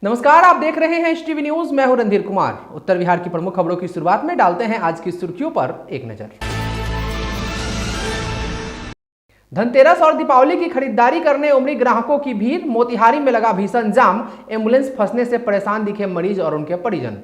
नमस्कार, आप देख रहे हैं एचटीवी न्यूज। मैं हूं रणधीर कुमार। उत्तर बिहार की प्रमुख खबरों की शुरुआत में डालते हैं आज की सुर्खियों पर एक नजर। धनतेरस और दीपावली की खरीदारी करने उमड़ी ग्राहकों की भीड़। मोतिहारी में लगा भीषण जाम। एम्बुलेंस फंसने से परेशान दिखे मरीज और उनके परिजन।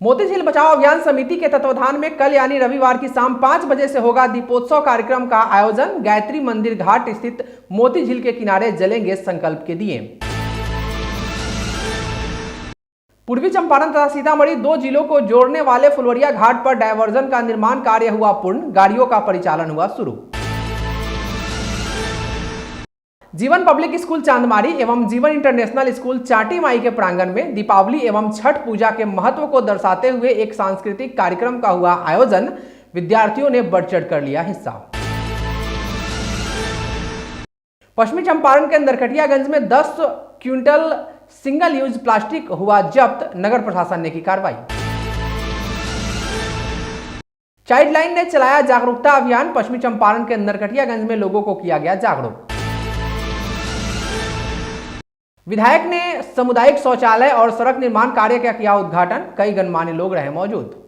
मोतीझील बचाओ अभियान समिति के तत्वाधान में कल यानी रविवार की शाम 5 बजे से होगा दीपोत्सव कार्यक्रम का आयोजन। गायत्री मंदिर घाट स्थित मोतीझील के किनारे जलेंगे संकल्प के दिए। पूर्वी चंपारण तथा सीतामढ़ी दो जिलों को जोड़ने वाले फुलवरिया घाट पर डायवर्जन का निर्माण कार्य हुआ पूर्ण। गाड़ियों का परिचालन हुआ शुरू। जीवन पब्लिक स्कूल चांदमारी एवं जीवन इंटरनेशनल स्कूल चाटी माई के प्रांगण में दीपावली एवं छठ पूजा के महत्व को दर्शाते हुए एक सांस्कृतिक कार्यक्रम का हुआ आयोजन। विद्यार्थियों ने बढ़ चढ़ कर लिया हिस्सा। पश्चिमी चंपारण के नरकटियागंज में 10 क्विंटल सिंगल यूज प्लास्टिक हुआ जब्त। नगर प्रशासन ने की कार्रवाई। चाइल्ड लाइन ने चलाया जागरूकता अभियान। पश्चिमी चंपारण के नरकटियागंज में लोगों को किया गया जागरूक। विधायक ने सामुदायिक शौचालय और सड़क निर्माण कार्य का किया उद्घाटन। कई गणमान्य लोग रहे मौजूद।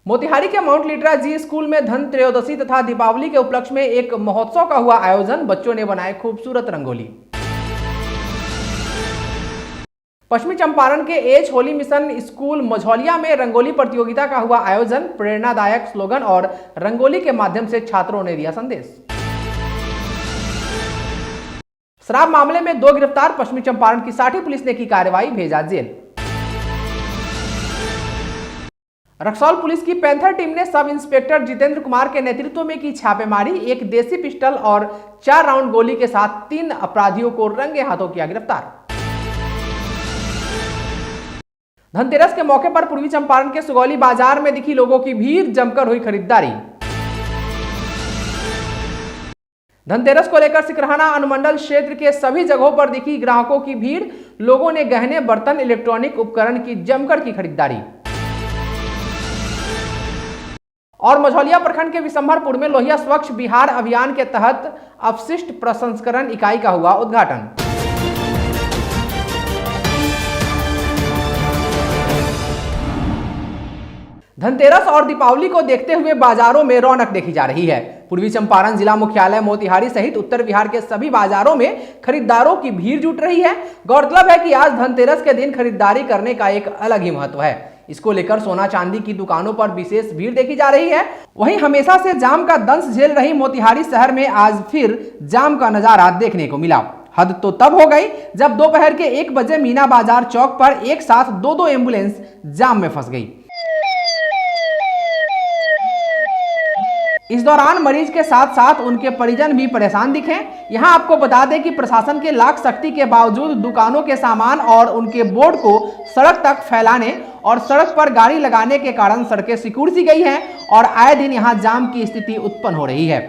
मोतिहारी के माउंट लिटरा जी स्कूल में धन त्रयोदशी तथा दीपावली के उपलक्ष्य में एक महोत्सव का हुआ आयोजन। बच्चों ने बनाए खूबसूरत रंगोली। पश्चिमी चंपारण के H Holy Mission School Majhaulia में रंगोली प्रतियोगिता का हुआ आयोजन। प्रेरणादायक स्लोगन और रंगोली के माध्यम से छात्रों ने दिया संदेश। शराब मामले में 2 गिरफ्तार। पश्चिमी चंपारण की साठी पुलिस ने की कार्रवाई, भेजा जेल। रक्सौल पुलिस की पैंथर टीम ने सब इंस्पेक्टर जितेंद्र कुमार के नेतृत्व में की छापेमारी। एक देसी पिस्टल और 4 राउंड गोली के साथ 3 अपराधियों को रंगे हाथों किया गिरफ्तार। धनतेरस के मौके पर पूर्वी चंपारण के सुगौली बाजार में दिखी लोगों की भीड़। जमकर हुई खरीदारी। धनतेरस को लेकर सिकरहाना अनुमंडल क्षेत्र के सभी जगहों पर दिखी ग्राहकों की भीड़। लोगों ने गहने, बर्तन, इलेक्ट्रॉनिक उपकरण की जमकर की खरीदारी। और मझौलिया प्रखंड के विशंभरपुर में लोहिया स्वच्छ बिहार अभियान के तहत अपशिष्ट प्रसंस्करण इकाई का हुआ उद्घाटन। धनतेरस और दीपावली को देखते हुए बाजारों में रौनक देखी जा रही है। पूर्वी चंपारण जिला मुख्यालय मोतिहारी सहित उत्तर बिहार के सभी बाजारों में खरीदारों की भीड़ जुट रही है। गौरतलब है कि आज धनतेरस के दिन खरीदारी करने का एक अलग ही महत्व है। इसको लेकर सोना चांदी की दुकानों पर विशेष भीड़ देखी जा रही है। वहीं हमेशा से जाम का दंश झेल रही मोतिहारी शहर में आज फिर जाम का नजारा देखने को मिला। हद तो तब हो गई जब दोपहर के 1 बजे मीना बाजार चौक पर एक साथ 2 एम्बुलेंस जाम में फंस गई। इस दौरान मरीज के साथ साथ उनके परिजन भी परेशान दिखे। यहां आपको बता दें कि प्रशासन के लाख सख्ती के बावजूद दुकानों के सामान और उनके बोर्ड को सड़क तक फैलाने और सड़क पर गाड़ी लगाने के कारण सड़कें सिकुड़ सी गई हैं और आए दिन यहां जाम की स्थिति उत्पन्न हो रही है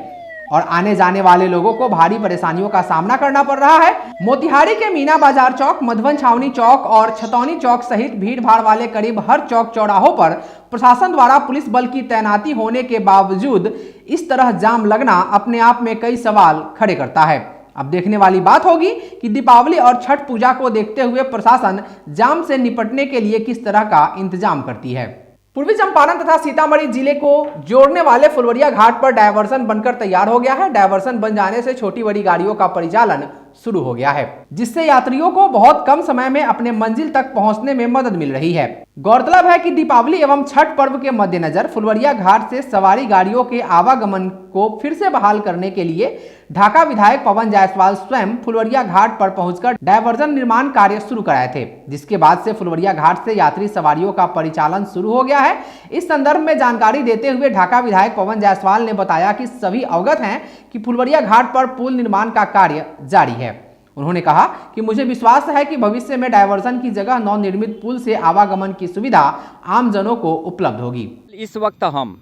और आने जाने वाले लोगों को भारी परेशानियों का सामना करना पड़ रहा है। मोतिहारी के मीना बाजार चौक, मधुबन छावनी चौक और छतौनी चौक सहित भीड़ भाड़ वाले करीब हर चौक चौराहों पर प्रशासन द्वारा पुलिस बल की तैनाती होने के बावजूद इस तरह जाम लगना अपने आप में कई सवाल खड़े करता है। अब देखने वाली बात होगी कि दीपावली और छठ पूजा को देखते हुए प्रशासन जाम से निपटने के लिए किस तरह का इंतजाम करती है। पूर्वी चंपारण तथा सीतामढ़ी जिले को जोड़ने वाले फुलवरिया घाट पर डायवर्सन बनकर तैयार हो गया है। डायवर्सन बन जाने से छोटी बड़ी गाड़ियों का परिचालन शुरू हो गया है, जिससे यात्रियों को बहुत कम समय में अपने मंजिल तक पहुंचने में मदद मिल रही है। गौरतलब है कि दीपावली एवं छठ पर्व के मद्देनजर फुलवरिया घाट से सवारी गाड़ियों के आवागमन को फिर से बहाल करने के लिए ढाका विधायक पवन जायसवाल स्वयं फुलवरिया घाट पर पहुंचकर डायवर्जन निर्माण कार्य शुरू कराए थे, जिसके बाद से फुलवरिया घाट से यात्री सवारियों का परिचालन शुरू हो गया है। इस संदर्भ में जानकारी देते हुए ढाका विधायक पवन जायसवाल ने बताया कि सभी अवगत हैं कि फुलवरिया घाट पर पुल निर्माण का कार्य जारी है। उन्होंने कहा कि मुझे विश्वास है कि भविष्य में डायवर्जन की जगह नवनिर्मित पुल से आवागमन की सुविधा आम जनों को उपलब्ध होगी। इस वक्त हम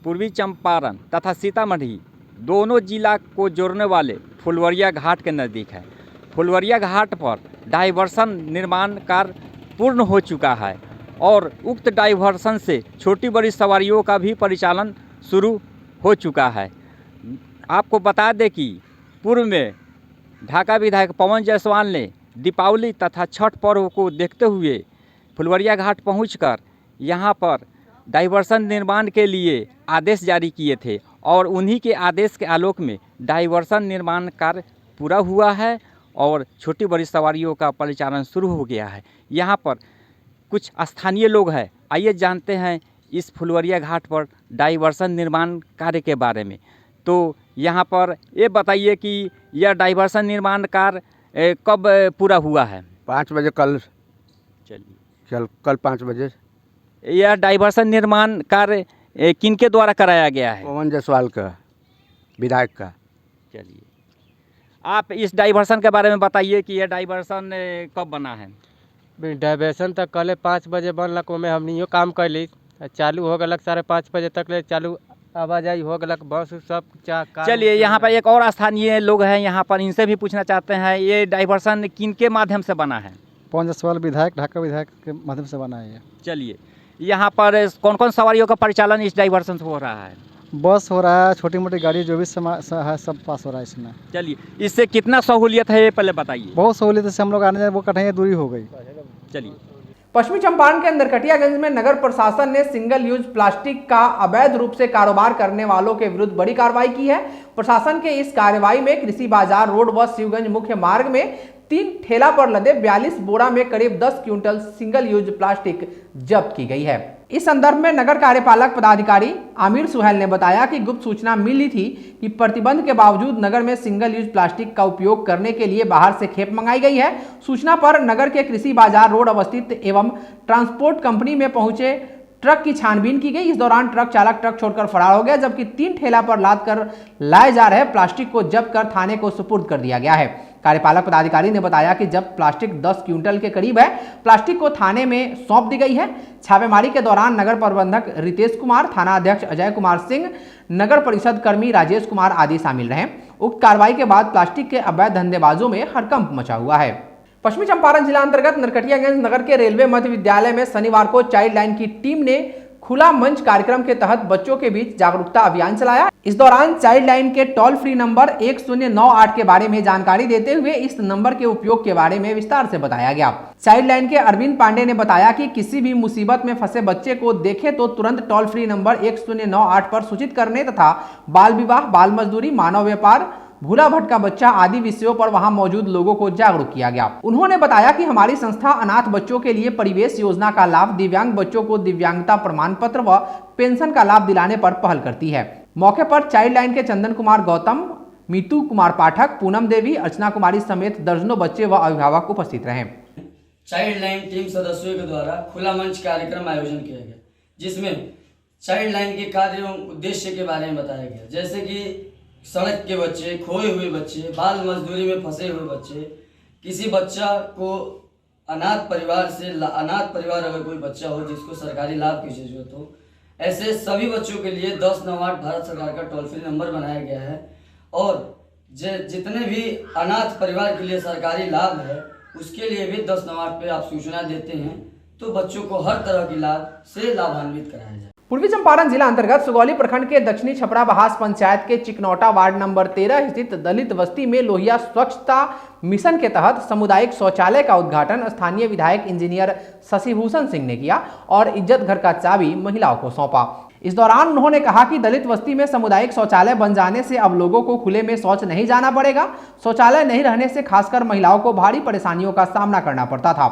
पूर्वी चंपारण तथा सीतामढ़ी दोनों जिला को जोड़ने वाले फुलवरिया घाट के नज़दीक है। फुलवरिया घाट पर डायवर्सन निर्माण कार्य पूर्ण हो चुका है और उक्त डायवर्सन से छोटी बड़ी सवारियों का भी परिचालन शुरू हो चुका है। आपको बता दें कि पूर्व में ढाका विधायक पवन जायसवाल ने दीपावली तथा छठ पर्व को देखते हुए फुलवरिया घाट पहुंचकर यहां पर डाइवर्सन निर्माण के लिए आदेश जारी किए थे और उन्हीं के आदेश के आलोक में डाइवर्सन निर्माण कार्य पूरा हुआ है और छोटी बड़ी सवारियों का परिचालन शुरू हो गया है। यहाँ पर कुछ स्थानीय लोग हैं, आइए जानते हैं इस फुलवरिया घाट पर डाइवर्सन निर्माण कार्य के बारे में। तो यहाँ पर ये बताइए कि यह डाइवर्सन निर्माण कार्य कब पूरा हुआ है? 5 बजे कल। चलिए, कल 5 बजे। यह डाइवर्सन निर्माण कार्य किनके द्वारा कराया गया है? पवन जायसवाल का, विधायक का। चलिए, आप इस डाइवर्सन के बारे में बताइए कि यह डाइवर्सन कब बना है? डाइवर्सन तक कल 5 बजे बनलक, में हमनियो काम कैली, चालू हो गलक 5:30 बजे तक ले चालू आवाजाही हो गलक, बस सब चलिए, यहाँ पर एक और स्थानीय लोग हैं, यहाँ पर इनसे भी पूछना चाहते हैं ये डाइवर्सन किनके माध्यम से बना है? पवन जायसवाल विधायक, ढाका विधायक के माध्यम से बना है। चलिए, यहाँ पर कौन कौन सवारियों का परिचालन इस डाइवर्सन से हो रहा है? बस हो रहा है, छोटी मोटी गाड़ी जो भी है सब पास हो रहा है इसमें। चलिए, इससे कितना सहूलियत है ये पहले बताइए। बहुत सहूलियत से हम लोग आने जाने वो कठिनाई दूरी हो गई। चलिए, पश्चिमी चंपारण के नरकटियागंज में नगर प्रशासन ने सिंगल यूज प्लास्टिक का अवैध रूप से कारोबार करने वालों के विरुद्ध बड़ी कार्रवाई की है। प्रशासन के इस कार्रवाई में कृषि बाजार रोड व शिवगंज मुख्य मार्ग में 3 ठेला पर लदे 42 बोरा में करीब 10 क्विंटल सिंगल यूज प्लास्टिक जब्त की गई है। इस संदर्भ में नगर कार्यपालक पदाधिकारी आमिर सुहेल ने बताया कि गुप्त सूचना मिली थी कि प्रतिबंध के बावजूद नगर में सिंगल यूज प्लास्टिक का उपयोग करने के लिए बाहर से खेप मंगाई गई है। सूचना पर नगर के कृषि बाजार रोड अवस्थित एवं ट्रांसपोर्ट कंपनी में पहुंचे ट्रक की छानबीन की गई। इस दौरान ट्रक चालक ट्रक छोड़कर फरार हो गया, जबकि 3 ठेला पर लाद कर लाए जा रहे प्लास्टिक को जब्त कर थाने को सुपुर्द कर दिया गया है। कार्यपालक पदाधिकारी ने बताया कि जब प्लास्टिक 10 क्विंटल के करीब है, प्लास्टिक को थाने में सौंप दी गई है। छापेमारी के दौरान नगर प्रबंधक रितेश कुमार, थाना अध्यक्ष अजय कुमार सिंह, नगर परिषद कर्मी राजेश कुमार आदि शामिल रहे। उक्त कार्रवाई के बाद प्लास्टिक के अवैध धंधेबाजों में हड़कंप मचा हुआ है। पश्चिमी चंपारण जिला अंतर्गत नरकटियागंज नगर के रेलवे मध्य विद्यालय में शनिवार को चाइल्ड लाइन की टीम ने खुला मंच कार्यक्रम के तहत बच्चों के बीच जागरूकता अभियान चलाया। इस दौरान चाइल्ड लाइन के टोल फ्री नंबर 1098 के बारे में जानकारी देते हुए इस नंबर के उपयोग के बारे में विस्तार से बताया गया। चाइल्ड लाइन के अरविंद पांडे ने बताया कि किसी भी मुसीबत में फंसे बच्चे को देखे तो तुरंत टोल फ्री नंबर 1098 पर सूचित करने तथा बाल विवाह, बाल मजदूरी, मानव व्यापार, भूला भटका बच्चा आदि विषयों पर वहां मौजूद लोगों को जागरूक किया गया। उन्होंने बताया कि हमारी संस्था अनाथ बच्चों के लिए परिवेश योजना का लाभ, दिव्यांग बच्चों को दिव्यांगता प्रमाण पत्र व पेंशन का लाभ दिलाने पर पहल करती है। मौके पर चाइल्ड लाइन के चंदन कुमार गौतम, मीतू कुमार पाठक, पूनम देवी, अर्चना कुमारी समेत दर्जनों बच्चे व अभिभावक उपस्थित रहे। चाइल्ड लाइन टीम सदस्यों के द्वारा खुला मंच कार्यक्रम आयोजन किया गया, जिसमें चाइल्ड लाइन के कार्य एवं उद्देश्य के बारे में बताया गया, जैसे कि सड़क के बच्चे, खोए हुए बच्चे, बाल मजदूरी में फंसे हुए बच्चे, किसी बच्चा को अनाथ परिवार अगर कोई बच्चा हो जिसको सरकारी लाभ की जरूरत हो, ऐसे सभी बच्चों के लिए 1098 भारत सरकार का टोल फ्री नंबर बनाया गया है। और जितने भी अनाथ परिवार के लिए सरकारी लाभ है उसके लिए भी 1098 पे आप सूचना देते हैं तो बच्चों को हर तरह की लाभ से लाभान्वित कराया जाए। पूर्वी चंपारण जिला अंतर्गत सुगौली प्रखंड के दक्षिणी छपरा बहास पंचायत के चिकनौटा वार्ड नंबर 13 स्थित दलित बस्ती में लोहिया स्वच्छता मिशन के तहत सामुदायिक शौचालय का उद्घाटन स्थानीय विधायक इंजीनियर शशिभूषण सिंह ने किया और इज्जत घर का चाबी महिलाओं को सौंपा। इस दौरान उन्होंने कहा कि दलित बस्ती में सामुदायिक शौचालय बन जाने से अब लोगों को खुले में शौच नहीं जाना पड़ेगा। शौचालय नहीं रहने से खासकर महिलाओं को भारी परेशानियों का सामना करना पड़ता था।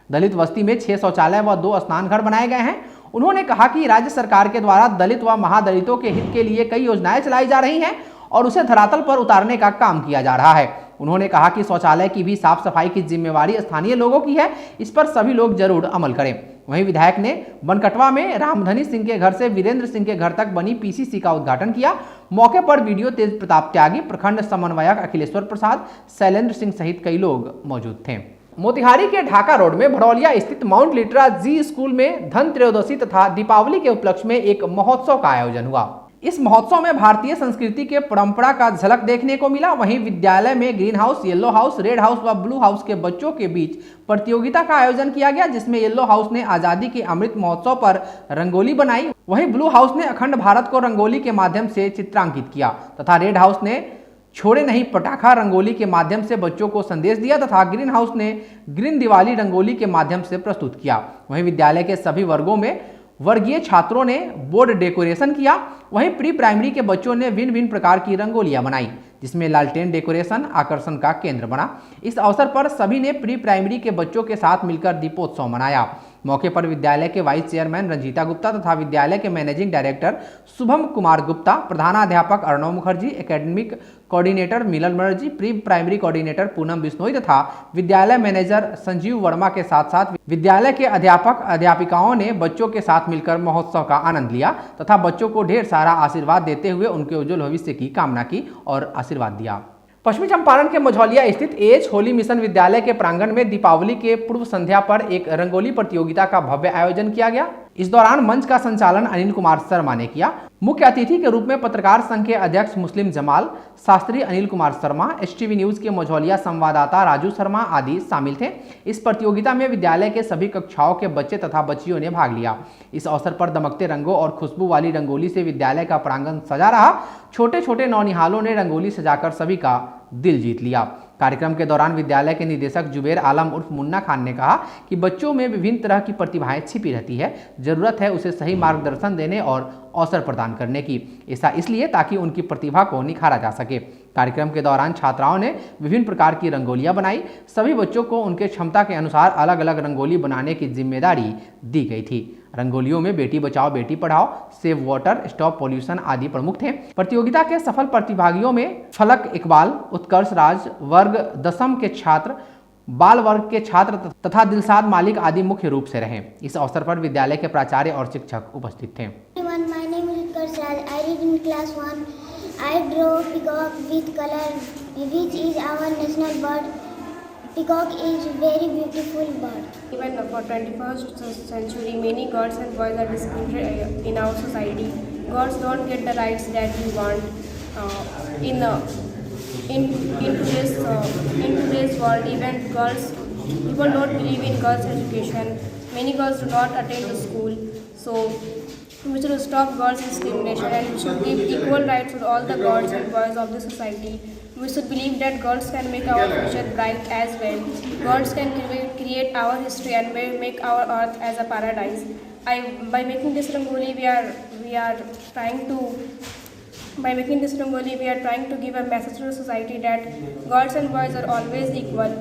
दलित बस्ती में 6 शौचालय व 2 स्नान घर बनाए गए हैं। उन्होंने कहा कि राज्य सरकार के द्वारा दलित व महादलितों के हित के लिए कई योजनाएं चलाई जा रही हैं और उसे धरातल पर उतारने का काम किया जा रहा है। उन्होंने कहा कि शौचालय की भी साफ सफाई की जिम्मेवारी स्थानीय लोगों की है, इस पर सभी लोग जरूर अमल करें। वहीं विधायक ने बनकटवा में रामधनी सिंह के घर से वीरेंद्र सिंह के घर तक बनी पीसीसी का उद्घाटन किया। मौके पर बीडीओ तेज प्रताप त्यागी, प्रखंड समन्वयक अखिलेश्वर प्रसाद, शैलेंद्र सिंह सहित कई लोग मौजूद थे। मोतिहारी के ढाका रोड में भड़ौलिया स्थित माउंट लिटरा जी स्कूल में धन त्रयोदशी तथा दीपावली के उपलक्ष्य में एक महोत्सव का आयोजन हुआ। इस महोत्सव में भारतीय संस्कृति के परंपरा का झलक देखने को मिला। वहीं विद्यालय में green house, yellow house, red house व ब्लू हाउस के बच्चों के बीच प्रतियोगिता का आयोजन किया गया, जिसमें येलो हाउस ने आजादी के अमृत महोत्सव पर रंगोली बनाई, वहीं ब्लू हाउस ने अखंड भारत को रंगोली के माध्यम से चित्रांकित किया तथा रेड हाउस ने छोड़े नहीं पटाखा रंगोली के माध्यम से बच्चों को संदेश दिया तथा ग्रीन हाउस ने ग्रीन दिवाली रंगोली के माध्यम से प्रस्तुत किया। वहीं विद्यालय के सभी वर्गों में वर्गीय छात्रों ने बोर्ड डेकोरेशन किया। वहीं प्री प्राइमरी के बच्चों ने भिन्न भिन्न प्रकार की रंगोलियां बनाई, जिसमें लालटेन डेकोरेशन आकर्षण का केंद्र बना। इस अवसर पर सभी ने प्री प्राइमरी के बच्चों के साथ मिलकर दीपोत्सव मनाया। मौके पर विद्यालय के वाइस चेयरमैन रंजीता गुप्ता तथा विद्यालय के मैनेजिंग डायरेक्टर शुभम कुमार गुप्ता, प्रधानाध्यापक Arnav Mukherjee, academic coordinator Milan Banerjee, pre primary coordinator Poonam Bishnoi तथा विद्यालय मैनेजर संजीव वर्मा के साथ साथ विद्यालय के अध्यापक अध्यापिकाओं ने बच्चों के साथ मिलकर महोत्सव का आनंद लिया तथा बच्चों को ढेर सारा आशीर्वाद देते हुए उनके उज्जवल भविष्य की कामना की और आशीर्वाद दिया। पश्चिमी चंपारण के मझौलिया स्थित एएच होली मिशन विद्यालय के प्रांगण में दीपावली के पूर्व संध्या पर एक रंगोली प्रतियोगिता का भव्य आयोजन किया गया। इस दौरान मंच का संचालन अनिल कुमार शर्मा ने किया। मुख्य अतिथि के रूप में पत्रकार संघ के अध्यक्ष मुस्लिम जमाल, शास्त्री अनिल कुमार शर्मा, एसटीवी न्यूज के मझौलिया संवाददाता राजू शर्मा आदि शामिल थे। इस प्रतियोगिता में विद्यालय के सभी कक्षाओं के बच्चे तथा बच्चियों ने भाग लिया। इस अवसर पर दमकते रंगों और खुशबू वाली रंगोली से विद्यालय का प्रांगण सजा रहा। छोटे छोटे नौनिहालों ने रंगोली सजाकर सभी का दिल जीत लिया। कार्यक्रम के दौरान विद्यालय के निदेशक जुबेर आलम उर्फ मुन्ना खान ने कहा कि बच्चों में विभिन्न तरह की प्रतिभाएं छिपी रहती है, जरूरत है उसे सही मार्गदर्शन देने और अवसर प्रदान करने की। ऐसा इसलिए ताकि उनकी प्रतिभा को निखारा जा सके। कार्यक्रम के दौरान छात्राओं ने विभिन्न प्रकार की रंगोलियां बनाई। सभी बच्चों को उनके क्षमता के अनुसार अलग अलग रंगोली बनाने की जिम्मेदारी दी गई थी। रंगोलियों में Beti Bachao Beti Padhao, save water, stop pollution आदि प्रमुख थे। प्रतियोगिता के सफल प्रतिभागियों में फलक इकबाल, उत्कर्ष राज वर्ग 10वीं के छात्र, बाल वर्ग के छात्र तथा दिलसाद मालिक आदि मुख्य रूप से रहे। इस अवसर पर विद्यालय के प्राचार्य और शिक्षक उपस्थित थे। My name is Utkarsh Raj. I read in class 1. I draw peacock with color, which is our national bird. Peacock is very beautiful bird. Even for 21st century, many girls and boys are discriminated in our society. Girls don't get the rights that we want in today's world. Even people don't believe in girls' education. Many girls do not attend the school. So we should stop girls' discrimination and we should give equal rights to all the girls and boys of the society. We should believe that girls can make our future bright as well. Girls can create our history and make our earth as a paradise. By making this rangoli, we are trying to give a message to the society that girls and boys are always equal.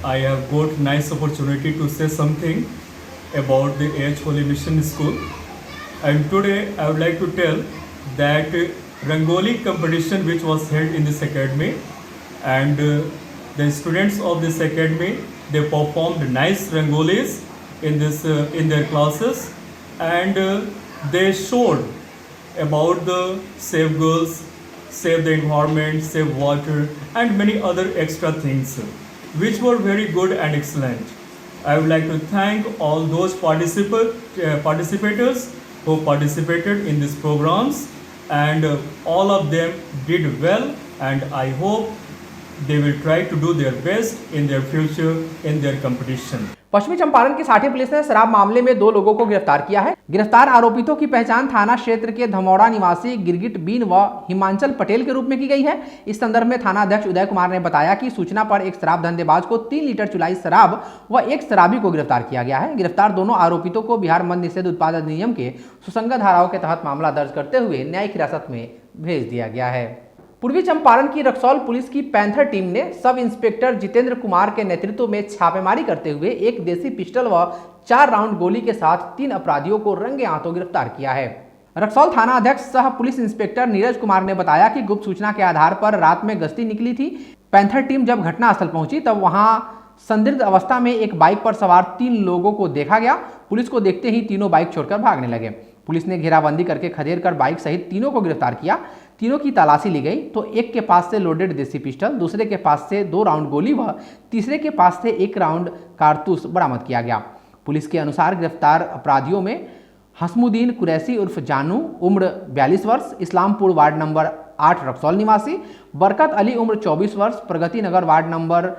I have got nice opportunity to say something about the AH Holy Mission School. And today I would like to tell that Rangoli competition which was held in this academy, and the students of this academy, they performed nice Rangolis in their classes, and they showed about the save girls, save the environment, save water and many other extra things which were very good and excellent. I would like to thank all those participators who participated in these programs, and all of them did well, and I hope they will try to do their best in their future in their competition. पश्चिमी चंपारण की साठी police ने शराब मामले में 2 लोगों को गिरफ्तार किया है। गिरफ्तार आरोपितों की पहचान थाना क्षेत्र के धमौड़ा निवासी गिरगिट बीन व हिमांचल पटेल के रूप में की गई है। इस संदर्भ में थाना अध्यक्ष उदय कुमार ने बताया कि सूचना पर एक शराब धंधेबाज को 3 लीटर चुलाई शराब व एक शराबी को गिरफ्तार किया गया है। गिरफ्तार दोनों आरोपितों को बिहार मद्य निषेध उत्पाद अधिनियम के सुसंगत धाराओं के तहत मामला दर्ज करते हुए न्यायिक हिरासत में भेज दिया गया है। पूर्वी चंपारण की रक्सौल पुलिस की पैंथर टीम ने सब इंस्पेक्टर जितेंद्र कुमार के नेतृत्व में छापेमारी करते हुए एक देसी पिस्टल व 4 राउंड गोली के साथ 3 अपराधियों को रंगे हाथों गिरफ्तार किया है। रक्सौल थाना अध्यक्ष सह पुलिस इंस्पेक्टर नीरज कुमार ने बताया कि गुप्त सूचना के आधार पर रात में गश्ती निकली थी। पैंथर टीम जब घटनास्थल पहुंची तब वहां संदिग्ध अवस्था में एक बाइक पर सवार 3 लोगों को देखा गया। पुलिस को देखते ही तीनों बाइक छोड़कर भागने लगे। पुलिस ने घेराबंदी करके खदेड़ कर बाइक सहित तीनों को गिरफ्तार किया। तीनों की तलाशी ली गई तो एक के पास से लोडेड देसी पिस्टल, दूसरे के पास से 2 राउंड गोली व तीसरे के पास से 1 राउंड कारतूस बरामद किया गया। पुलिस के अनुसार गिरफ्तार अपराधियों में हसमुद्दीन कुरैशी उर्फ जानू उम्र 42 वर्ष, इस्लामपुर वार्ड नंबर 8 रक्सौल निवासी। बरकत अली उम्र 24 वर्ष, प्रगति नगर वार्ड नंबर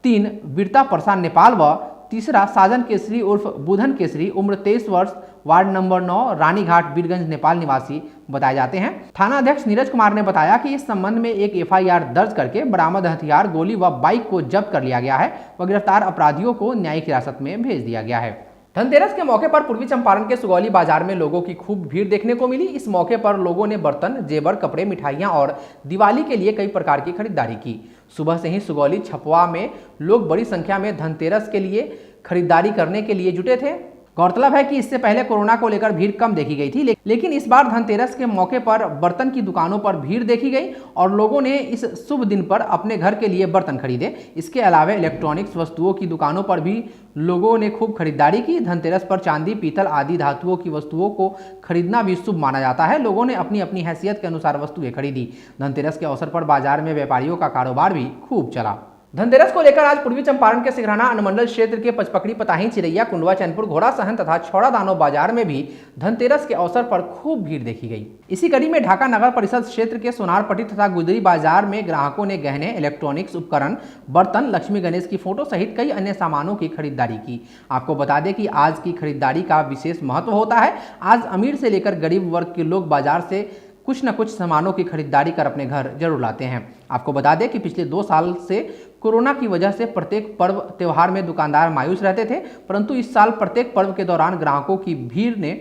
3 बिरता परसा नेपाल। व तीसरा साजन केसरी उर्फ बुधन केसरी उम्र 23 वर्ष, वार्ड नंबर 9 रानीघाट बीरगंज नेपाल निवासी बताए जाते हैं। थाना अध्यक्ष नीरज कुमार ने बताया कि इस संबंध में एक FIR दर्ज करके बरामद हथियार, गोली व बाइक को जब्त कर लिया गया है व गिरफ्तार अपराधियों को न्यायिक हिरासत में भेज दिया गया है। धनतेरस के मौके पर पूर्वी चंपारण के सुगौली बाजार में लोगों की खूब भीड़ देखने को मिली। इस मौके पर लोगों ने बर्तन, जेवर, कपड़े, मिठाइयां और दिवाली के लिए कई प्रकार की खरीदारी की। सुबह से ही सुगौली छपवा में लोग बड़ी संख्या में धनतेरस के लिए खरीदारी करने के लिए जुटे थे। गौरतलब है कि इससे पहले कोरोना को लेकर भीड़ कम देखी गई थी, लेकिन इस बार धनतेरस के मौके पर बर्तन की दुकानों पर भीड़ देखी गई और लोगों ने इस शुभ दिन पर अपने घर के लिए बर्तन खरीदे। इसके अलावा इलेक्ट्रॉनिक्स वस्तुओं की दुकानों पर भी लोगों ने खूब खरीदारी की। धनतेरस पर चांदी, पीतल आदि धातुओं की वस्तुओं को खरीदना भी शुभ माना जाता है। लोगों ने अपनी अपनी हैसियत के अनुसार वस्तुएं खरीदी। धनतेरस के अवसर पर बाजार में व्यापारियों का कारोबार भी खूब चला। धनतेरस को लेकर आज पूर्वी चंपारण के सिघराना अनुमंडल क्षेत्र के पचपकड़ी, पताही, चिरैया, कुंडवा, चैनपुर, घोड़ा सहन तथा छौड़ा दानव बाजार में भी धनतेरस के अवसर पर खूब भीड़ देखी गई। इसी कड़ी में ढाका नगर परिषद क्षेत्र के सोनारपट्टी तथा गुजरी बाजार में ग्राहकों ने गहने, इलेक्ट्रॉनिक्स उपकरण, बर्तन, लक्ष्मी गणेश की फोटो सहित कई अन्य सामानों की खरीदारी की। आपको बता दें कि आज की खरीदारी का विशेष महत्व होता है। आज अमीर से लेकर गरीब वर्ग के लोग बाजार से कुछ न कुछ सामानों की खरीदारी कर अपने घर जरूर लाते हैं। आपको बता दें कि पिछले 2 साल से कोरोना की वजह से प्रत्येक पर्व त्योहार में दुकानदार मायूस रहते थे, परंतु इस साल प्रत्येक पर्व के दौरान ग्राहकों की भीड़ ने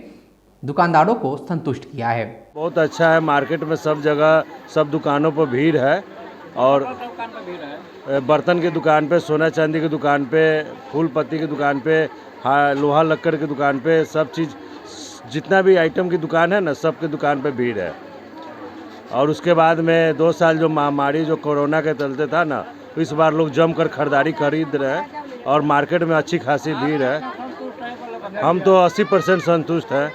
दुकानदारों को संतुष्ट किया है। बहुत अच्छा है, मार्केट में सब जगह सब दुकानों पर भीड़ है और बर्तन की दुकान पे, सोना चांदी की दुकान पे, फूल पत्ती की दुकान पे, लोहा लक्कड़ की दुकान पे, सब चीज़ जितना भी आइटम की दुकान है ना, सब की दुकान पे भीड़ है। और उसके बाद में 2 साल जो महामारी जो कोरोना के चलते था ना, इस बार लोग जमकर खरीदारी खरीद रहे हैं और मार्केट में अच्छी खासी भीड़ है। हम तो 80% संतुष्ट हैं।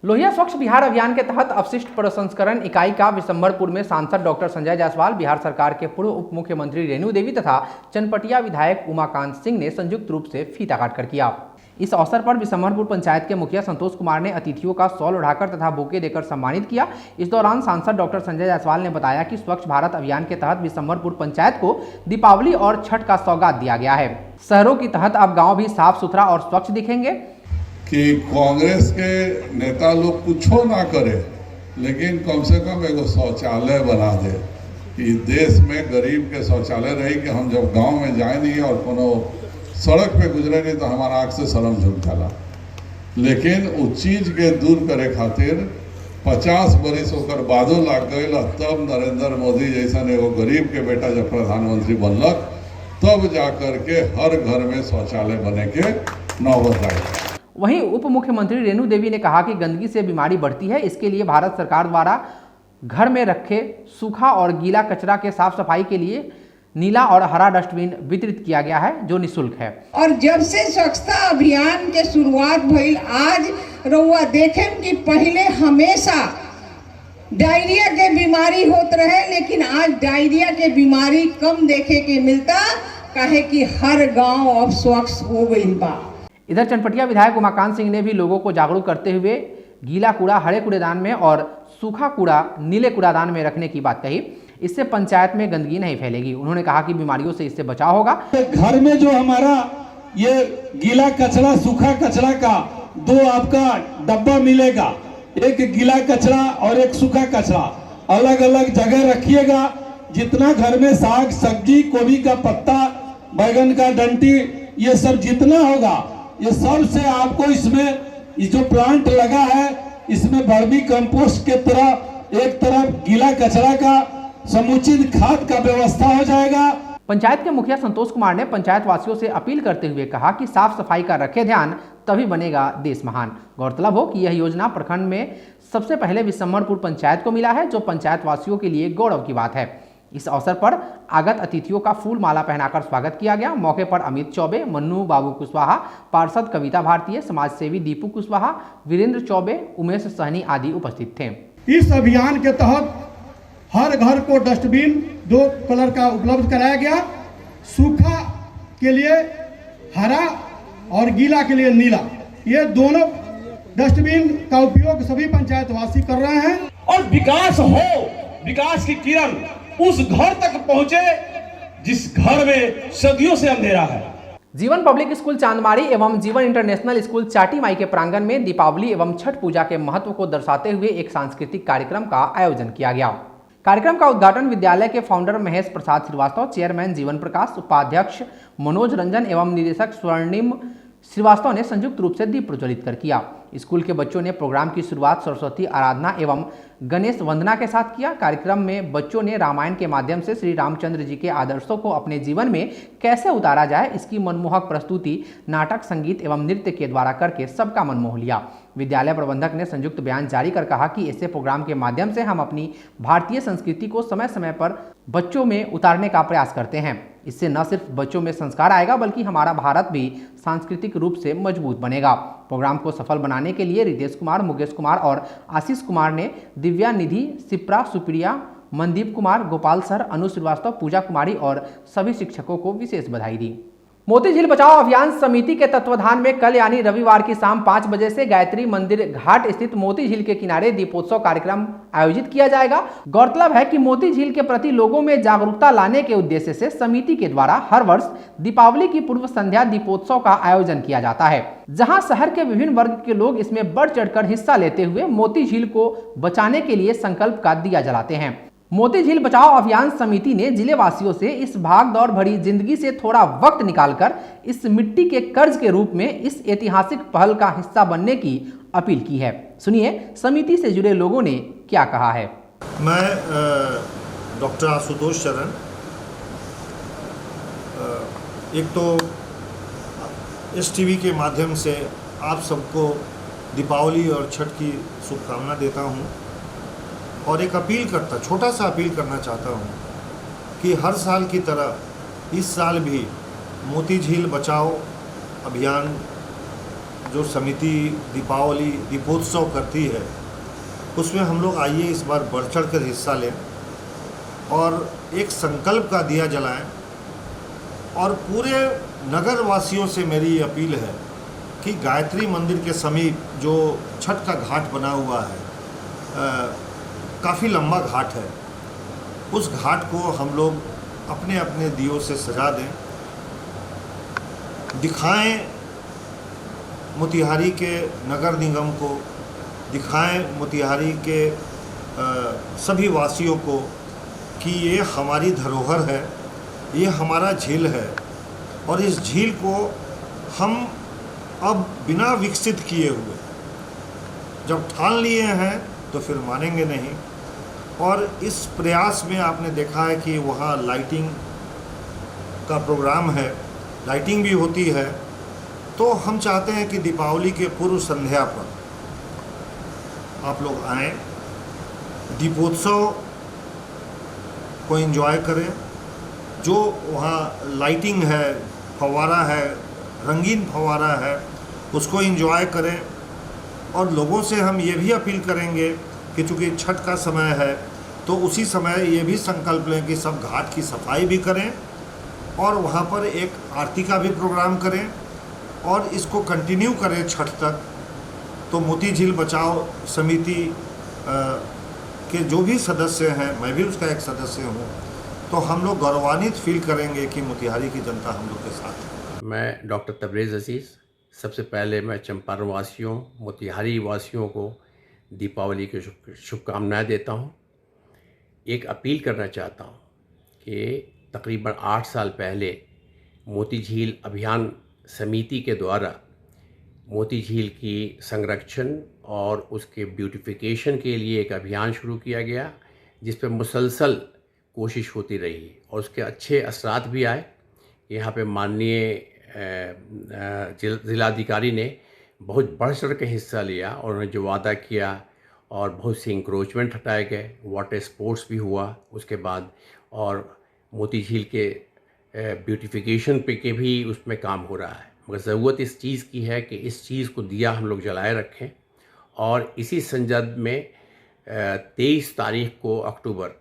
लोहिया स्वच्छ बिहार अभियान के तहत अपशिष्ट प्रसंस्करण इकाई का विशंभरपुर में सांसद डॉक्टर संजय जायसवाल, बिहार सरकार के पूर्व उप मुख्यमंत्री रेणु देवी तथा चनपटिया विधायक उमाकांत सिंह ने संयुक्त रूप से फीता काटकर किया। इस अवसर पर विशंभरपुर पंचायत के मुखिया संतोष कुमार ने अतिथियों का शॉल ओढ़ाकर तथा बुके देकर सम्मानित किया। इस दौरान सांसद डॉक्टर संजय जायसवाल ने बताया कि स्वच्छ भारत अभियान के तहत विशंभरपुर पंचायत को दीपावली और छठ का सौगात दिया गया है। शहरों की तहत अब गाँव भी साफ सुथरा और स्वच्छ दिखेंगे। कि कांग्रेस के नेता लोग कुछो ना करे, लेकिन कम से कम एगो शौचालय बना दे कि देश में गरीब के शौचालय रही कि हम जब गांव में जाए नहीं और कोनो सड़क पे गुजरे नहीं तो हमारा आँख से शर्म झुक जाला। लेकिन उस चीज़ के दूर करे खातिर 50 बरिस होकर बादो लाग गए, तब नरेंद्र मोदी जैसा एगो गरीब के बेटा जब प्रधानमंत्री बनलक, तब जा कर के हर घर में शौचालय बने के नौबत आई। वहीं उप मुख्यमंत्री रेणु देवी ने कहा कि गंदगी से बीमारी बढ़ती है, इसके लिए भारत सरकार द्वारा घर में रखे सूखा और गीला कचरा के साफ सफाई के लिए नीला और हरा डस्टबिन वितरित किया गया है जो निःशुल्क है। और जब से स्वच्छता अभियान के शुरुआत भइल, आज रउआ देखें कि पहले हमेशा डायरिया के बीमारी होत रहे, लेकिन आज डायरिया के बीमारी कम देखे के मिलता, काहे कि हर गांव अब स्वच्छ हो गई बा। इधर चनपटिया विधायक उमाकांत सिंह ने भी लोगों को जागरूक करते हुए गीला कूड़ा हरे कूड़ेदान में और सूखा कूड़ा नीले कूड़ादान में रखने की बात कही। इससे पंचायत में गंदगी नहीं फैलेगी। उन्होंने कहा कि बीमारियों से इससे बचाव होगा। घर में जो हमारा ये गीला कचरा सूखा कचरा का 2 आपका डब्बा मिलेगा, एक गीला कचरा और एक सूखा कचरा, अलग अलग जगह रखिएगा। जितना घर में साग सब्जी, गोभी का पत्ता, बैगन का डंटी, ये सब जितना होगा, ये सब से आपको इसमें ये जो प्लांट लगा है, इसमें वर्मी कंपोस्ट के तरह एक तरफ गीला कचरा का समुचित खाद का व्यवस्था हो जाएगा। पंचायत के मुखिया संतोष कुमार ने पंचायत वासियों से अपील करते हुए कहा कि साफ सफाई का रखे ध्यान, तभी बनेगा देश महान। गौरतलब हो कि यह योजना प्रखंड में सबसे पहले विशंभरपुर पंचायत को मिला है, जो पंचायत वासियों के लिए गौरव की बात है। इस अवसर पर आगत अतिथियों का फूल माला पहनाकर स्वागत किया गया। मौके पर अमित चौबे, मन्नू बाबू कुशवाहा, पार्षद कविता भारतीय, समाजसेवी दीपू कुशवाहा, वीरेंद्र चौबे, उमेश सहनी आदि उपस्थित थे। इस अभियान के तहत हर घर को डस्टबिन 2 कलर का उपलब्ध कराया गया, सूखा के लिए हरा और गीला के लिए नीला। ये दोनों डस्टबिन का उपयोग सभी पंचायतवासी कर रहे हैं। और विकास हो, विकास की किरण उस घर तक पहुंचे जिस घर में सदियों से अंधेरा है। जीवन पब्लिक स्कूल चांदमारी एवं जीवन इंटरनेशनल स्कूल चाटी माई के प्रांगण में दीपावली एवं छठ पूजा के महत्व को दर्शाते हुए एक सांस्कृतिक कार्यक्रम का आयोजन किया गया। कार्यक्रम का उद्घाटन विद्यालय के फाउंडर महेश प्रसाद श्रीवास्तव, चेयरमैन जीवन प्रकाश, उपाध्यक्ष मनोज रंजन एवं निदेशक स्वर्णिम श्रीवास्तव ने संयुक्त रूप से दीप प्रज्वलित कर किया। स्कूल के बच्चों ने प्रोग्राम की शुरुआत सरस्वती आराधना एवं गणेश वंदना के साथ किया। कार्यक्रम में बच्चों ने रामायण के माध्यम से श्री रामचंद्र जी के आदर्शों को अपने जीवन में कैसे उतारा जाए, इसकी मनमोहक प्रस्तुति नाटक, संगीत एवं नृत्य के द्वारा करके सबका मन मोह लिया। विद्यालय प्रबंधक ने संयुक्त बयान जारी कर कहा कि ऐसे प्रोग्राम के माध्यम से हम अपनी भारतीय संस्कृति को समय समय पर बच्चों में उतारने का प्रयास करते हैं। इससे न सिर्फ बच्चों में संस्कार आएगा बल्कि हमारा भारत भी सांस्कृतिक रूप से मजबूत बनेगा। प्रोग्राम को सफल बनाने के लिए रितेश कुमार, मुकेश कुमार और आशीष कुमार ने दिव्या निधि, सिप्रा, सुप्रिया, मनदीप कुमार, गोपाल सर, अनु श्रीवास्तव, पूजा कुमारी और सभी शिक्षकों को विशेष बधाई दी। मोती झील बचाओ अभियान समिति के तत्वाधान में कल यानी रविवार की शाम 5 बजे से गायत्री मंदिर घाट स्थित मोती झील के किनारे दीपोत्सव कार्यक्रम आयोजित किया जाएगा। गौरतलब है कि मोती झील के प्रति लोगों में जागरूकता लाने के उद्देश्य से समिति के द्वारा हर वर्ष दीपावली की पूर्व संध्या दीपोत्सव का आयोजन किया जाता है, जहां शहर के विभिन्न वर्ग के लोग इसमें बढ़ चढ़कर हिस्सा लेते हुए मोती झील को बचाने के लिए संकल्प का दिया जलाते हैं। मोती झील बचाओ अभियान समिति ने जिले वासियों से इस भाग दौड़ भरी जिंदगी से थोड़ा वक्त निकालकर इस मिट्टी के कर्ज के रूप में इस ऐतिहासिक पहल का हिस्सा बनने की अपील की है। सुनिए समिति से जुड़े लोगों ने क्या कहा है। मैं डॉक्टर आशुतोष चरण, एक तो STV के माध्यम से आप सबको दीपावली और छठ की शुभकामना देता हूं और एक छोटा सा अपील करना चाहता हूं कि हर साल की तरह इस साल भी मोती झील बचाओ अभियान जो समिति दीपावली दीपोत्सव करती है उसमें हम लोग आइए इस बार बढ़ चढ़ कर हिस्सा लें और एक संकल्प का दिया जलाएं। और पूरे नगर वासियों से मेरी ये अपील है कि गायत्री मंदिर के समीप जो छठ का घाट बना हुआ है, काफ़ी लंबा घाट है, उस घाट को हम लोग अपने अपने दियों से सजा दें, दिखाएं मोतिहारी के नगर निगम को, दिखाएं मोतिहारी के सभी वासियों को कि ये हमारी धरोहर है, ये हमारा झील है और इस झील को हम अब बिना विकसित किए हुए जब ठान लिए हैं तो फिर मानेंगे नहीं। और इस प्रयास में आपने देखा है कि वहाँ लाइटिंग का प्रोग्राम है, लाइटिंग भी होती है, तो हम चाहते हैं कि दीपावली के पूर्व संध्या पर आप लोग आएँ, दीपोत्सव को एंजॉय करें। जो वहाँ लाइटिंग है, फव्वारा है, रंगीन फव्वारा है, उसको एंजॉय करें। और लोगों से हम ये भी अपील करेंगे कि चूँकि छठ का समय है तो उसी समय ये भी संकल्प लें कि सब घाट की सफाई भी करें और वहाँ पर एक आरती का भी प्रोग्राम करें और इसको कंटिन्यू करें छठ तक। तो मोती झील बचाओ समिति के जो भी सदस्य हैं, मैं भी उसका एक सदस्य हूँ, तो हम लोग गौरवान्वित फील करेंगे कि मोतिहारी की जनता हम लोग के साथ है। मैं डॉक्टर तबरेज़ अज़ीज़, सबसे पहले मैं चंपारण वासियों, मोतिहारी वासियों को दीपावली की शुभकामनाएं देता हूं। एक अपील करना चाहता हूं कि तकरीबन 8 साल पहले मोती झील अभियान समिति के द्वारा मोती झील की संरक्षण और उसके ब्यूटिफिकेशन के लिए एक अभियान शुरू किया गया, जिस पर मुसलसल कोशिश होती रही और उसके अच्छे असरात भी आए। यहाँ पे माननीय जिलाधिकारी ने बहुत बढ़ चढ़ के हिस्सा लिया और उन्होंने जो वादा किया और बहुत से इंक्रोचमेंट हटाए गए, वाटर स्पोर्ट्स भी हुआ उसके बाद, और मोती झील के ब्यूटिफिकेशन पे के भी उसमें काम हो रहा है। मगर ज़रूरत इस चीज़ की है कि इस चीज़ को दिया हम लोग जलाए रखें। और इसी संदर्भ में 23 तारीख को अक्टूबर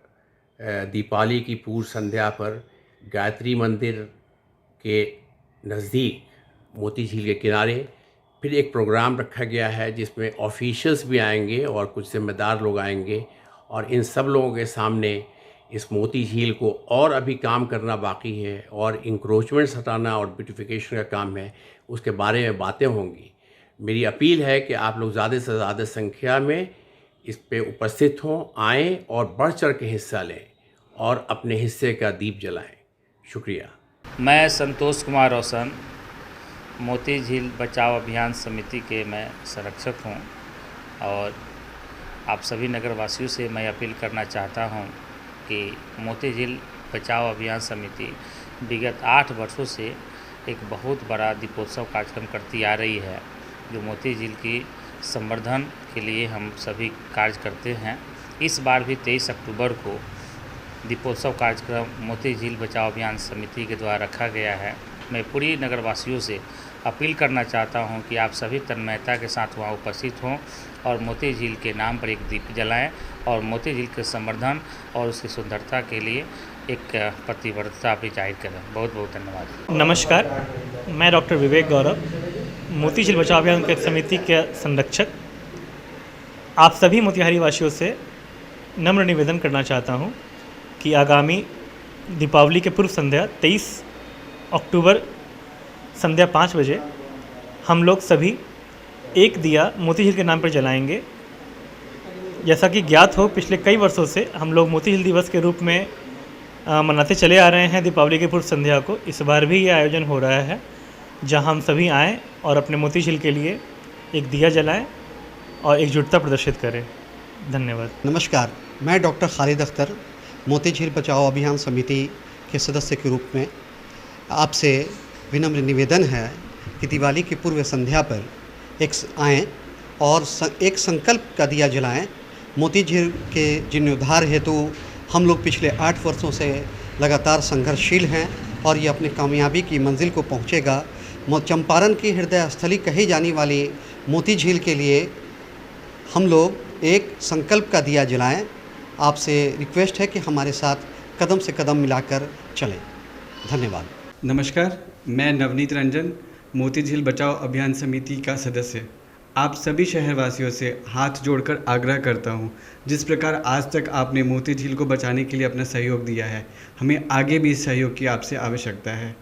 दीपावली की पूर्व संध्या पर गायत्री मंदिर के नज़दीक मोती झील के किनारे फिर एक प्रोग्राम रखा गया है जिसमें ऑफिशियल्स भी आएंगे और कुछ जिम्मेदार लोग आएंगे और इन सब लोगों के सामने इस मोती झील को और अभी काम करना बाकी है और इंक्रोचमेंट्स हटाना और ब्यूटिफिकेशन का काम है, उसके बारे में बातें होंगी। मेरी अपील है कि आप लोग ज़्यादा से ज़्यादा संख्या में इस पे उपस्थित हों, आएँ और बढ़ चढ़ के हिस्सा लें और अपने हिस्से का दीप जलाएं। शुक्रिया। मैं संतोष कुमार रोशन, मोती झील बचाओ अभियान समिति के मैं संरक्षक हूं और आप सभी नगरवासियों से मैं अपील करना चाहता हूं कि मोती झील बचाओ अभियान समिति विगत 8 वर्षों से एक बहुत बड़ा दीपोत्सव कार्यक्रम करती आ रही है, जो मोती झील की संवर्धन के लिए हम सभी कार्य करते हैं। इस बार भी 23 अक्टूबर को दीपोत्सव कार्यक्रम मोती झील बचाओ अभियान समिति के द्वारा रखा गया है। मैं पूरी नगरवासियों से अपील करना चाहता हूं कि आप सभी तन्मयता के साथ वहां उपस्थित हों और मोती झील के नाम पर एक दीप जलाएं और मोती झील के संवर्धन और उसकी सुंदरता के लिए एक प्रतिबद्धता भी जाहिर करें। बहुत बहुत धन्यवाद। नमस्कार, मैं डॉक्टर विवेक गौरव, मोती झील बचाओ अभियान समिति के संरक्षक, आप सभी मोतिहारी वासियों से नम्र निवेदन करना चाहता हूं कि आगामी दीपावली के पूर्व संध्या 23 अक्टूबर संध्या 5 बजे हम लोग सभी एक दिया मोती झील के नाम पर जलाएंगे। जैसा कि ज्ञात हो, पिछले कई वर्षों से हम लोग मोती झील दिवस के रूप में मनाते चले आ रहे हैं दीपावली के पूर्व संध्या को। इस बार भी ये आयोजन हो रहा है जहां हम सभी आएँ और अपने मोती झील के लिए एक दिया जलाएं और एकजुटता प्रदर्शित करें। धन्यवाद। नमस्कार, मैं डॉक्टर खालिद अख्तर, मोती झील बचाओ अभियान समिति के सदस्य के रूप में आपसे विनम्र निवेदन है कि दिवाली की पूर्व संध्या पर एक आएँ और एक संकल्प का दिया जलाएं। मोती झील के जीर्णोद्धार हेतु हम लोग पिछले 8 वर्षों से लगातार संघर्षशील हैं और ये अपनी कामयाबी की मंजिल को पहुंचेगा। चंपारण की हृदय स्थली कही जाने वाली मोती झील के लिए हम लोग एक संकल्प का दिया जलाएं। आपसे रिक्वेस्ट है कि हमारे साथ कदम से कदम मिलाकर चलें। धन्यवाद। नमस्कार, मैं नवनीत रंजन, मोती झील बचाओ अभियान समिति का सदस्य, आप सभी शहरवासियों से हाथ जोड़कर आग्रह करता हूं, जिस प्रकार आज तक आपने मोती झील को बचाने के लिए अपना सहयोग दिया है, हमें आगे भी इस सहयोग की आपसे आवश्यकता है।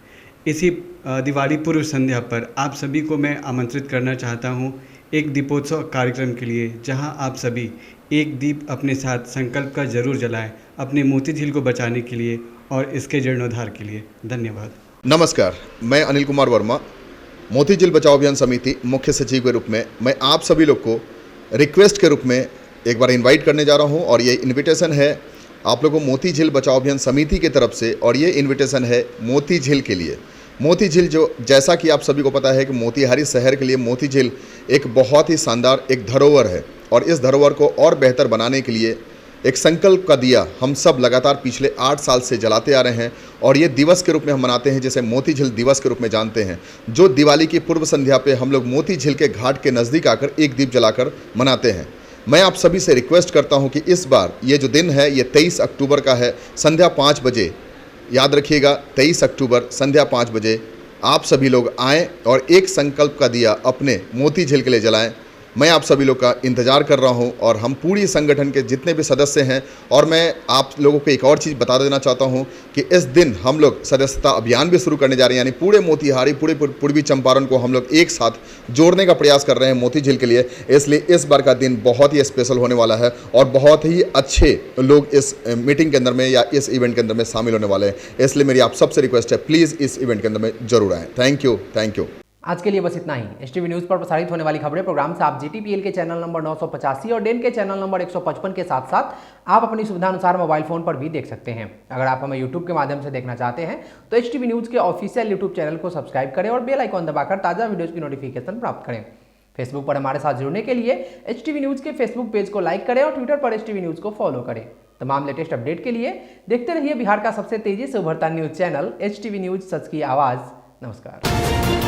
इसी दिवाली पूर्व संध्या पर आप सभी को मैं आमंत्रित करना चाहता हूं एक दीपोत्सव कार्यक्रम के लिए, जहां आप सभी एक दीप अपने साथ संकल्प का जरूर जलाएं अपने मोती झील को बचाने के लिए और इसके जीर्णोद्धार के लिए। धन्यवाद। नमस्कार, मैं अनिल कुमार वर्मा, मोती झील बचाओ अभियान समिति मुख्य सचिव के रूप में मैं आप सभी लोग को रिक्वेस्ट के रूप में एक बार इनवाइट करने जा रहा हूं और ये इनविटेशन है आप लोगों को मोती झील बचाओ अभियान समिति की तरफ से और ये इनविटेशन है मोती झील के लिए। मोती झील जो जैसा कि आप सभी को पता है कि मोतिहारी शहर के लिए मोती झील एक बहुत ही शानदार एक धरोहर है और इस धरोहर को और बेहतर बनाने के लिए एक संकल्प का दिया हम सब लगातार पिछले 8 साल से जलाते आ रहे हैं और ये दिवस के रूप में हम मनाते हैं, जिसे मोती झील दिवस के रूप में जानते हैं, जो दिवाली की पूर्व संध्या पे हम लोग मोती झील के घाट के नज़दीक आकर एक दीप जलाकर मनाते हैं। मैं आप सभी से रिक्वेस्ट करता हूं कि इस बार ये जो दिन है ये 23 अक्टूबर का है, संध्या 5 बजे, याद रखिएगा 23 अक्टूबर संध्या 5 बजे आप सभी लोग आएँ और एक संकल्प का दिया अपने मोती झील के लिए जलाएँ। मैं आप सभी लोग का इंतज़ार कर रहा हूं और हम पूरी संगठन के जितने भी सदस्य हैं, और मैं आप लोगों को एक और चीज़ बता देना चाहता हूं कि इस दिन हम लोग सदस्यता अभियान भी शुरू करने जा रहे हैं, यानी पूरे मोतिहारी पूरे पूर्वी चंपारण को हम लोग एक साथ जोड़ने का प्रयास कर रहे हैं मोती झील के लिए। इसलिए इस बार का दिन बहुत ही स्पेशल होने वाला है और बहुत ही अच्छे लोग इस मीटिंग के अंदर में या इस इवेंट के अंदर में शामिल होने वाले हैं। इसलिए मेरी आप सबसे रिक्वेस्ट है, प्लीज़ इस इवेंट के अंदर में जरूर आएँ। Thank you. आज के लिए बस इतना ही। एसटीवी न्यूज़ पर प्रसारित होने वाली खबरें प्रोग्राम से आप जीटीपीएल के चैनल नंबर 985 और डेन के चैनल नंबर 155 के साथ साथ आप अपनी सुविधा अनुसार मोबाइल फोन पर भी देख सकते हैं। अगर आप हमें यूट्यूब के माध्यम से देखना चाहते हैं तो एसटीवी न्यूज़ के ऑफिशियल यूट्यूब चैनल को सब्सक्राइब करें और बेल आइकॉन दबाकर ताज़ा वीडियोज़ की नोटिफिकेशन प्राप्त करें। फेसबुक पर हमारे साथ जुड़ने के लिए एचटीवी न्यूज़ के फेसबुक पेज को लाइक करें और ट्विटर पर एचटीवी न्यूज़ को फॉलो करें। तमाम लेटेस्ट अपडेट के लिए देखते रहिए बिहार का सबसे तेजी से उभरता न्यूज़ चैनल एचटीवी न्यूज़, सच की आवाज़। नमस्कार।